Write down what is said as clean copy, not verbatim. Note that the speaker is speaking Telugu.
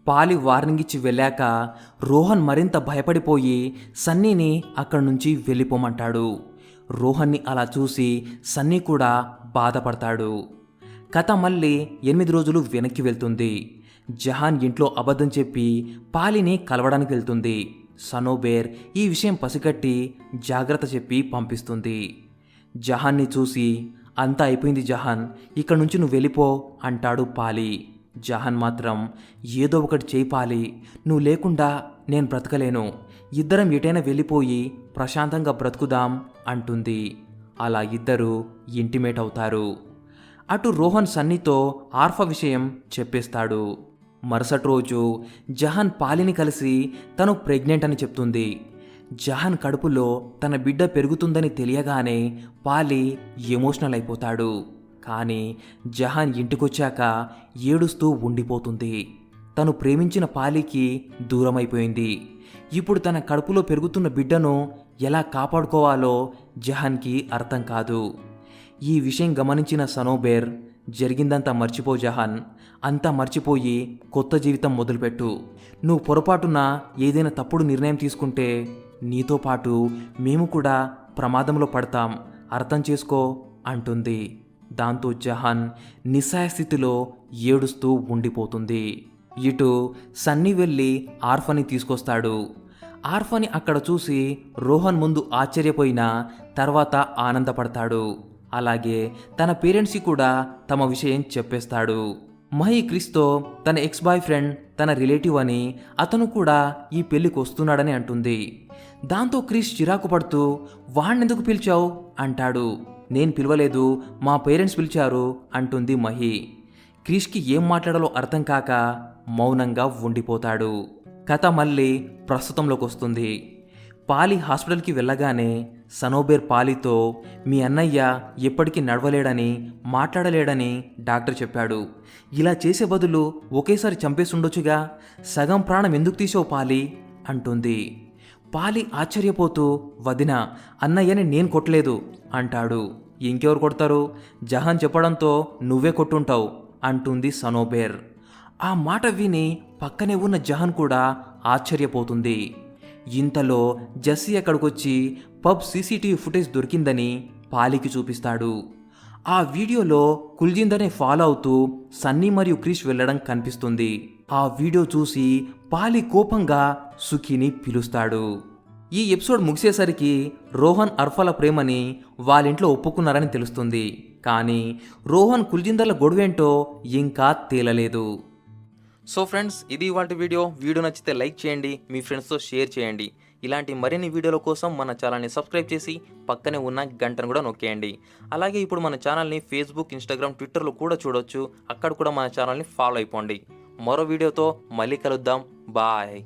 పాలి వార్నింగ్ ఇచ్చి వెళ్ళాక రోహన్ మరింత భయపడిపోయి సన్నీని అక్కడి నుంచి వెళ్ళిపోమంటాడు. రోహన్ని అలా చూసి సన్నీ కూడా బాధపడతాడు. కథ మళ్ళీ 8 రోజులు వెనక్కి వెళ్తుంది. జహాన్ ఇంట్లో అబద్ధం చెప్పి పాలిని కలవడానికి వెళ్తుంది. సనోబేర్ ఈ విషయం పసిగట్టి జాగ్రత్త చెప్పి పంపిస్తుంది. జహాన్ని చూసి అంతా అయిపోయింది జహాన్, ఇక్కడి నుంచి నువ్వు వెళ్ళిపో అంటాడు పాలి. జహాన్ మాత్రం ఏదో ఒకటి చేయి పాలి, నువ్వు లేకుండా నేను బ్రతకలేను, ఇద్దరం ఎటైనా వెళ్ళిపోయి ప్రశాంతంగా బ్రతుకుదాం అంటుంది. అలా ఇద్దరు ఇంటిమేట్ అవుతారు. అటు రోహన్ సన్నీతో ఆర్ఫా విషయం చెప్పేస్తాడు. మరుసటి రోజు జహాన్ పాలిని కలిసి తను ప్రెగ్నెంట్ అని చెప్తుంది. జహాన్ కడుపులో తన బిడ్డ పెరుగుతుందని తెలియగానే పాలి ఎమోషనల్ అయిపోతాడు. కానీ జహాన్ ఇంటికొచ్చాక ఏడుస్తూ ఉండిపోతుంది. తను ప్రేమించిన పాలికి దూరమైపోయింది. ఇప్పుడు తన కడుపులో పెరుగుతున్న బిడ్డను ఎలా కాపాడుకోవాలో జహాన్కి అర్థం కాదు. ఈ విషయం గమనించిన సనోబేర్, జరిగిందంతా మర్చిపో జహాన్, అంతా మర్చిపోయి కొత్త జీవితం మొదలుపెట్టు. నువ్వు పొరపాటున ఏదైనా తప్పుడు నిర్ణయం తీసుకుంటే నీతో పాటు మేము కూడా ప్రమాదంలో పడతాం, అర్థం చేసుకో అంటుంది. దాంతో జహాన్ నిస్సహాయ స్థితిలో ఏడుస్తూ ఉండిపోతుంది. ఇటు సన్నీ వెళ్ళి ఆర్ఫాని తీసుకొస్తాడు. ఆర్ఫాని అక్కడ చూసి రోహన్ ముందు ఆశ్చర్యపోయినా తర్వాత ఆనందపడతాడు. అలాగే తన పేరెంట్స్కి కూడా తమ విషయం చెప్పేస్తాడు. మహి క్రిస్తో తన ఎక్స్ బాయ్ ఫ్రెండ్ తన రిలేటివ్ అని, అతను కూడా ఈ పెళ్లికి వస్తున్నాడని అంటుంది. దాంతో క్రిస్ చిరాకు పడుతూ వాణ్ణెందుకు పిలిచావు అంటాడు. నేను పిలవలేదు, మా పేరెంట్స్ పిలిచారు అంటుంది మహి. క్రిస్కి ఏం మాట్లాడాలో అర్థం కాక మౌనంగా ఉండిపోతాడు. కథ మళ్ళీ ప్రస్తుతంలోకి వస్తుంది. పాలి హాస్పిటల్కి వెళ్ళగానే సనోబేర్ పాలితో మీ అన్నయ్య ఎప్పటికీ నడవలేడని మాట్లాడలేడని డాక్టర్ చెప్పాడు. ఇలా చేసే బదులు ఒకేసారి చంపేసి ఉండొచ్చుగా, సగం ప్రాణం ఎందుకు తీసావు పాలి అంటుంది. పాలి ఆశ్చర్యపోతూ వదిన, అన్నయ్యని నేను కొట్టలేదు అంటాడు. ఇంకెవరు కొడతారు, జహాన్ చెప్పడంతో నువ్వే కొట్టుంటావు అంటుంది సనోబేర్. ఆ మాట విని పక్కనే ఉన్న జహాన్ కూడా ఆశ్చర్యపోతుంది. ఇంతలో జస్సీ అక్కడికొచ్చి పబ్ సీసీటీవీ ఫుటేజ్ దొరికిందని పాలికి చూపిస్తాడు. ఆ వీడియోలో కుల్జిందర్ని ఫాలో అవుతూ సన్నీ మరియు క్రిష్ వెళ్లడం కనిపిస్తుంది. ఆ వీడియో చూసి పాలి కోపంగా సుఖీని పిలుస్తాడు. ఈ ఎపిసోడ్ ముగిసేసరికి రోహన్ అర్ఫాల ప్రేమని వాళ్ళింట్లో ఒప్పుకున్నారని తెలుస్తుంది. కానీ రోహన్ కుల్జిందర్ల గొడవేంటో ఇంకా తేలలేదు. సో ఫ్రెండ్స్, ఇది ఇవాల్టి వీడియో నచ్చితే లైక్ చేయండి, మీ ఫ్రెండ్స్తో షేర్ చేయండి. ఇలాంటి మరిన్ని వీడియోల కోసం మన ఛానల్ని సబ్స్క్రైబ్ చేసి పక్కనే ఉన్న గంటను కూడా నొక్కేయండి. అలాగే ఇప్పుడు మన ఛానల్ని ఫేస్బుక్, ఇన్స్టాగ్రామ్, ట్విట్టర్లో కూడా చూడొచ్చు. అక్కడ కూడా మన ఛానల్ని ఫాలో అయిపోండి. మరో వీడియోతో మళ్ళీ కలుద్దాం. బాయ్.